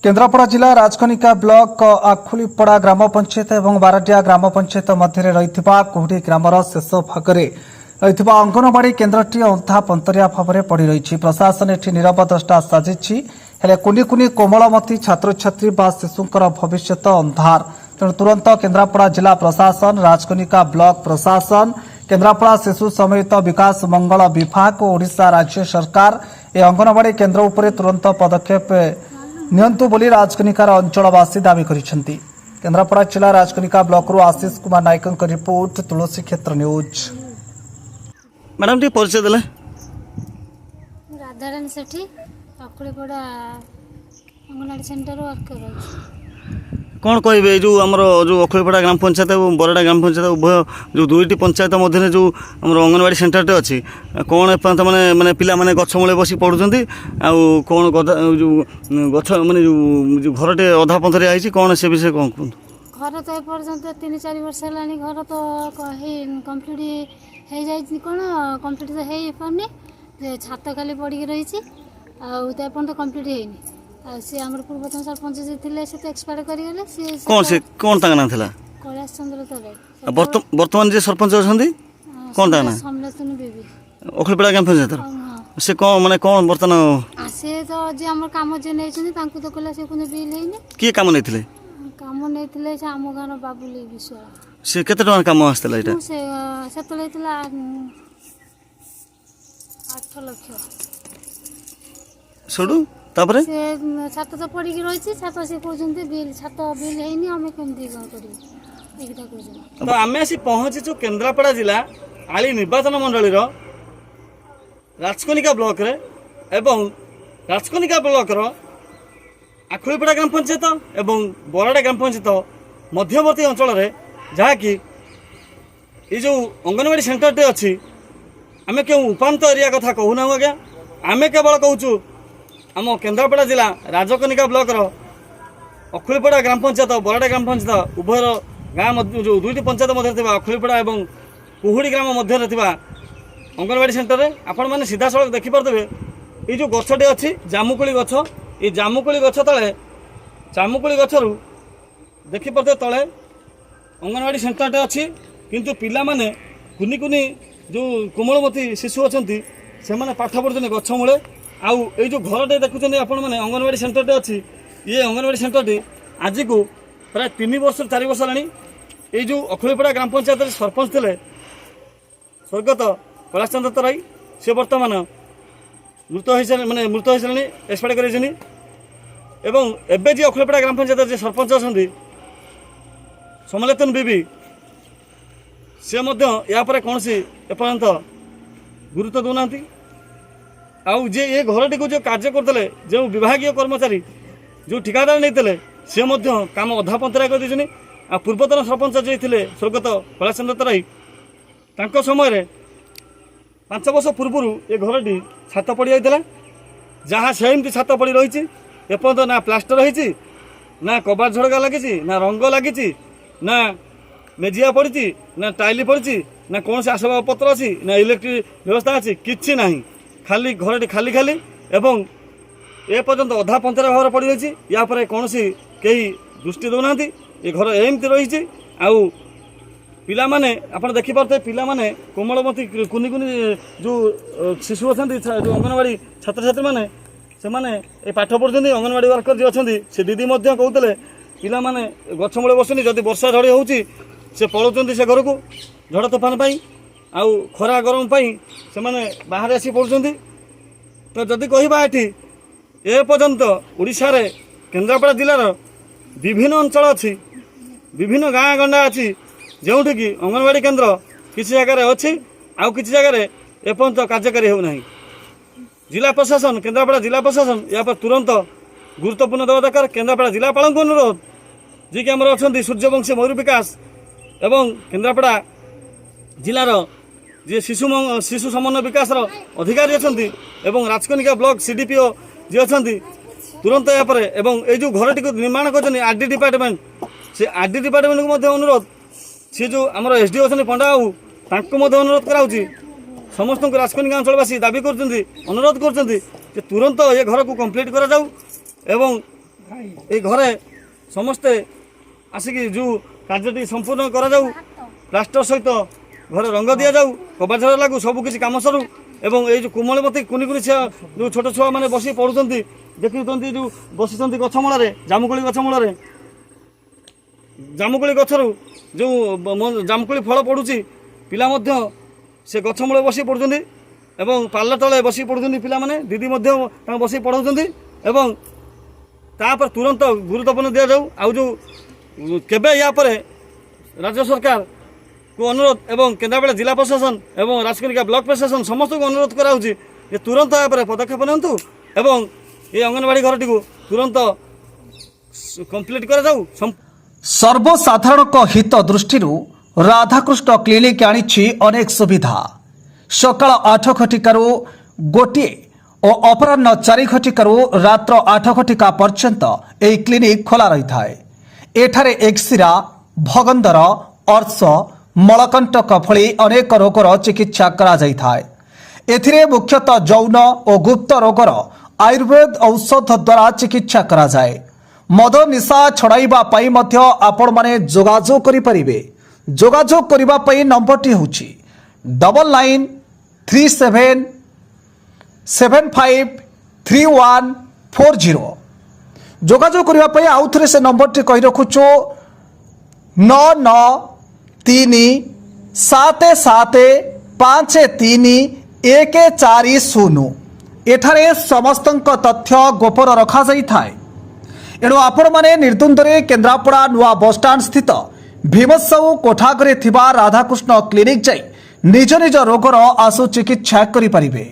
केन्द्रापड़ा जिला राजकनिका ब्लॉक आखुलीपड़ा ग्राम पंचायत और बारडिया ग्राम पंचायत मध्य रही कुहुड़ी ग्रामर शेष भागरे रही अंगनवाड़ी केन्द्रटी अंधा पंतरिया भाव में पड़ रही। प्रशासन एटी नीरव द्रष्टा साजिछि हेले कुनि कुनि कोमलमती छात्र छात्री बा शिशुंकर भविष्य अंधार। तेणु तुरंत केन्द्रापड़ा जिला प्रशासन, राजकनिका ब्लॉक प्रशासन, केन्द्रापड़ा शिशु समेत विकास मंगल विभाग और ओडिशा राज्य सरकार ए अंगनवाड़ी केन्द्र उपरे तुरंत पदक्षेप नियंतु बोली राजकनिकार अंचलवासी दावी करिसेंती। केन्द्रापड़ा जिला राजकनिका ब्लॉक रु आशीष कुमार नायक रिपोर्ट, तुलसी क्षेत्र न्यूज। मैडम टी परिचय देले। राधारानी सेठी अखुलीपड़ा अंगनवाड़ी सेंटर वर्कर कौन कहबे जो आमर जो अखुलीपड़ा ग्राम पंचायत और बरडा ग्राम पंचायत उभय जो दुईटी पंचायत मध्य जो आम अंगनवाड़ी सेंटर अच्छी कौन एपर्यंत मैंने मैंने पिला माने गछ मूले बसी पढ़ुंट आउ कौन जो गछ माने जो घरटे अधा पंथरिया है कौन से विषय कौन कहूँ। घर तो एपर्यंत 3-4 वर्ष है घर तो कम्प्लीट हो जाए कौन कम्प्लीट तो हो पारनी छात खाली पड़ी रही आपर्यंत कम्प्लीट होनी सी आम पूर्वतन सरपंच जी थे से तो एक्सपायर करगले सी कौन से कौन ताका नाम थिला कैलाश चंद्र तराई वर्तमान जे सरपंच अछंती कौन ताका नाम समलेतनी बेबी अखुलीपड़ा ग्राम पंचायत से कौन माने कौन बर्तमान से तो जे हमर काम जे नै छथि तांको तो कहला से कोन बिल हेनी की काम नैथिले काम नैथिले से आम गाँव बाबुली विषय से केते टका काम आस्तला एटा से सेतले थिला 8 लाख छोड़ू तापरे से छात तो पड़ी की रही छात से कहते बिल छात बिल हेनी आम केमती कौन कर तो आम आसी पहुँचीचु केन्द्रापड़ा जिला आली निर्वाचन मंडली राजकनिका ब्लॉक रे एवं राजकनिका ब्लॉक आखुलीपड़ा ग्राम पंचायत एवं बरडा ग्राम पंचायत मध्यवर्ती अंचल जहाँकि ये जो अंगनवाड़ी सेंटर अच्छी आम क्यों उपात एरिया कथा कहूना आज्ञा आम केवल कहूँ आम केन्द्रापड़ा जिला राजकनिका ब्लॉक अखुलीपड़ा ग्राम पंचायत बरडा ग्राम पंचायत उभयर गाँव जो दुईटी पंचायत मध्य अखुलीपड़ा एवं कुहुड़ी ग्राम मध्य अंगनवाड़ी सेंटर में आपण मैंने सीधा सड़क देखिपे ये जो गछटे अच्छी जामुकोली गछ ये जामुकोली गछ तले जामुकोली गछरू देखिपे तले अंगनवाड़ी सेंटर अच्छी किंतु पिला माने कुनि कुनि जो कोमलमती शिशु अच्छा से मैंने पाठ पढ़ुं गछ मूले आउ ये जो घरटे देखुं आपण मैंने अंगनवाड़ी सेंटर अच्छी ये अंगनवाड़ी सेंटर आज को प्राय 3 वर्ष 4 वर्ष है ये जो अखुलीपड़ा ग्राम पंचायत सरपंच थे स्वर्गत कैलाश चंद्र तराई से बर्तमान मृत हो सारे मैंने मृत हो सारे एक्सपायर कर एवं जी अखुलीपड़ा ग्राम पंचायत सरपंच अच्छा समलेतन बेबी सी या कौन सी एपर्यंत गुरुत्व दौना आउ जे ये घरटी को जो कार्य करते जो विभागीय कर्मचारी जो ठिकादार नहीं सी काम अधा पंतरा कर आ पूर्वतन सरपंच जे थे स्वर्गत कैलाश चंद्र तराई तांको समय रे 5 वर्ष पूर्व ये घरटी छात पड़ जाता जहाँ सेमती छात पड़ रही एपर्यंत ना प्लास्टर होती ना कबाड़ झड़का लगी ना रंग लगी ना मेजिया पड़ी ना टाइल पड़ी ना कौन से आसबाब पत्र अच्छी ना इलेक्ट्रिक व्यवस्था अच्छी किसी ना खाली घरटी खाली खाली एवं ए पर्यंत अधा पंतरा भाव पड़ रही या कौन सी कहीं दृष्टि दौना ये घर एमती रही आउ पिला माने आपण देखि पारते पिला माने कोमलमती कुनि कुनि जो शिशु अच्छा जो अंगनवाड़ी छात्र छात्री माने से माने ए पाठ पढ़ुं अंगनवाड़ी वर्कर जो अच्छा से दीदी कहते पिला माने गछ मूले बसुनी जदि वर्षा झड़ी होउची से पलाउं से घर को झड़ तोफान पाई आउ खरा गरम पाई से माने बाहर आसी पड़ुं तो जदि कहबा एठी ए पर्यंत ओडिशा रे केन्द्रापड़ा जिलार विभिन्न अंचल अच्छी विभिन्न गाँ गंडा अच्छी जोठी कि अंगनवाड़ी केन्द्र किसी जगह अच्छी आउ किसी जगह एपर्यंत कार्यकारी होना जिला प्रशासन केन्द्रापड़ा जिला प्रशासन या पर तुरंत गुरुत्वपूर्ण देवा दरकार। केन्द्रापड़ा जिलापाल को अनुरोध जी कि आमर अच्छा सूर्यवंशी मयूर विकास एवं केन्द्रापड़ा जिलार जी शिशु समन्वय विकास अधिकारी अच्छा राजकनिका ब्लॉक सीडीपीओ जी अच्छा तुरंत यापर एवं जो घरटी को निर्माण कर आरडी डिपार्टमेंट से आरडी डिपार्टमेंट को अनुरोध सी जो आमर एसडीओ अच्छा पंडा बाबू तांको अनुरोध कराऊँगी समस्त राजकनिका अंचलवासी दाबी कर अनुरोध कर तुरंत ये घर को कम्प्लीट करा जाऊ एवं এই ঘরে ସମସ୍ତେ ଆସିକି ଯେଉଁ କାର୍ଯ୍ୟଟି ସମ୍ପୂର୍ଣ୍ଣ କରାଯାଉ ପ୍ଲାଷ୍ଟର ସହିତ ଘରେ ରଙ୍ଗ ଦିଆଯାଉ କବାଟ ଝରା ଲାଗୁ ସବୁକିଛି କାମ ସରୁ ଏବଂ ଏଇ ଯେଉଁ କୋମଳମତୀ କୁନି କୁନି ଛୁଆ ଯେଉଁ ଛୋଟ ଛୁଆମାନେ ବସି ପଢ଼ୁଛନ୍ତି ଦେଖୁଛନ୍ତି ଯେଉଁ ବସିଛନ୍ତି ଗଛ ମୂଳରେ ଜାମୁକୋଳି ଗଛ ମୂଳରେ ଜାମୁକୋଳି ଗଛରୁ ଯେଉଁ ଜାମୁକୋଳି ଫଳ ପଡ଼ୁଛି ପିଲା ମଧ୍ୟ ସେ ଗଛ ମୂଳେ ବସି ପଡ଼ୁଛନ୍ତି ଏବଂ ପାଲ ତଳେ ବସି ପଡ଼ୁଛନ୍ତି ପିଲାମାନେ ଦିଦି ମଧ୍ୟ ତାଙ୍କୁ ବସି ପଢ଼ାଉଛନ୍ତି ଏବଂ ତାପରେ ତୁରନ୍ତ ଗୁରୁତ୍ୱପୂର୍ଣ୍ଣ ଦିଆଯାଉ ଆଉ ଯେଉଁ କେବେ ୟା ପରେ ରାଜ୍ୟ ସରକାରକୁ ଅନୁରୋଧ ଏବଂ କେନ୍ଦ୍ରାପଡ଼ା ଜିଲ୍ଲା ପ୍ରଶାସନ ଏବଂ ରାଜକନିକା ବ୍ଲକ ପ୍ରଶାସନ ସମସ୍ତଙ୍କୁ ଅନୁରୋଧ କରାଯାଉଛି ଯେ ତୁରନ୍ତ ୟା ପରେ ପଦକ୍ଷେପ ନିଅନ୍ତୁ ଏବଂ এই ଅଙ୍ଗନବାଡ଼ି ଘରଟିକୁ ତୁରନ୍ତ କମ୍ପ୍ଲିଟ୍ କରାଯାଉ। ସର୍ବସାଧାରଣଙ୍କ ହିତ ଦୃଷ୍ଟିରୁ ରାଧାକୃଷ୍ଣ କ୍ଲିନିକ୍ ଆଣିଛି ଅନେକ ସୁବିଧା। ସକାଳ 8 ଘଟିକାରୁ ଗୋଟିଏ ଓ ଅପରାହ୍ନ 4 ଘଟିକାରୁ ରାତ୍ର 8 ଘଟିକା ପର୍ଯ୍ୟନ୍ତ ଏହି କ୍ଲିନିକ୍ ଖୋଲା ରହିଥାଏ। ଏଠାରେ ଏକ୍ସିରା, ଭଗନ୍ଦର, ଅର୍ଶ, ମଳକଣ୍ଟକ ଭଳି ଅନେକ ରୋଗର ଚିକିତ୍ସା କରାଯାଇଥାଏ। ଏଥିରେ ମୁଖ୍ୟତଃ ଯୌନ ଓ ଗୁପ୍ତ ରୋଗର ଆୟୁର୍ବେଦ ଔଷଧ ଦ୍ୱାରା ଚିକିତ୍ସା କରାଯାଏ। ମଦ ନିଶା ଛଡ଼ାଇବା ପାଇଁ ମଧ୍ୟ ଆପଣମାନେ ଯୋଗାଯୋଗ କରିପାରିବେ। ଯୋଗାଯୋଗ କରିବା ପାଇଁ ନମ୍ବରଟି ହେଉଛି 9937531440। ଯୋଗାଯୋଗ କରିବା ପାଇଁ ଆଉ ଥରେ ସେ ନମ୍ବରଟି କହି ରଖୁଛୁ 9937753140। ଏଠାରେ ସମସ୍ତଙ୍କ ତଥ୍ୟ ଗୋପନ ରଖାଯାଇଥାଏ। ଏଣୁ ଆପଣମାନେ ନିର୍ଦ୍ୱନ୍ଦରେ କେନ୍ଦ୍ରାପଡ଼ା ନୂଆ ବସ୍ଷ୍ଟାଣ୍ଡ ସ୍ଥିତ ଭୀମସାଉ କୋଠାଘରେ ଥିବା ରାଧାକୃଷ୍ଣ କ୍ଲିନିକ୍ ଯାଇ ନିଜ ନିଜ ରୋଗର ଆଶୁ ଚିକିତ୍ସା କରିପାରିବେ।